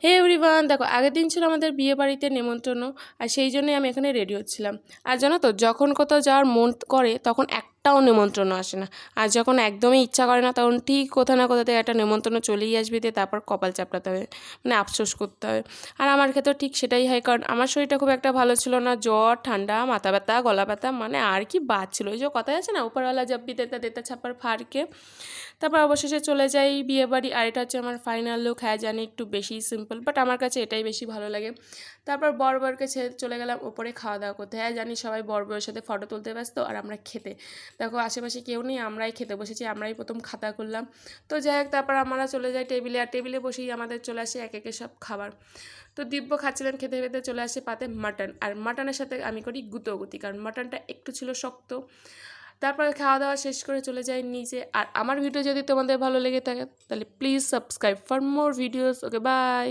হে everyone, দেখো আগের দিন ছিল আমাদের বিয়ে বাড়িতে নেমন্ত্রণ, আর সেই জন্যই আমি এখানে রেডি হচ্ছিলাম। আর জানো তো, যখন কোথাও যাওয়ার মন করে তখন একটাও নেমন্ত্রণ আসে না, আর যখন একদমই ইচ্ছা করে না তখন ঠিক কোথাও না কোথা থেকে একটা নেমন্ত্রণ চলেই আসবে, দিয়ে তারপর কপাল চাপড়াতে হবে, মানে আফসোস করতে হবে। আর আমার ক্ষেত্রে ঠিক সেটাই হয়, কারণ আমার শরীরটা খুব একটা ভালো ছিল না, জ্বর, ঠান্ডা, মাথা ব্যথা, গলা ব্যথা, মানে আর কি বাজছিল, ওই যে কথাই আছে না, উপরওয়ালা জব भी देता देता ছাপ্পার ফাড়কে। তারপর অবশেষে চলে যাই বিয়েবাড়ি। আর এটা হচ্ছে আমার ফাইনাল লুক। হ্যাঁ জানি একটু বেশি সিম্পল, বাট আমার কাছে এটাই বেশি ভালো লাগে। তারপর বরকে ছেড়ে চলে গেলাম ওপরে খাওয়া দাওয়া করতে। হ্যাঁ জানি সবাই বরের সাথে ফটো তুলতে ব্যস্ত, আর আমরা খেতে। দেখো আশেপাশে কেউ নেই, আমরাই খেতে বসেছি, আমরাই প্রথম খাতা করলাম। তো যাই হোক, তারপর আমরা চলে যাই টেবিলে, আর টেবিলে বসেই আমাদের চলে আসে এক একে সব খাবার। তো দিব্য খাচ্ছিলেন, খেতে খেতে চলে আসে পাতে মাটন, আর মাটনের সাথে আমি করি গুতোগুতি, কারণ মাটনটা একটু ছিল শক্ত। তারপরে খাওয়া দাওয়া শেষ করে চলে যাই নিচে। আর আমার ভিডিও যদি তোমাদের ভালো লেগে থাকে তাহলে please subscribe for more videos. Okay, by.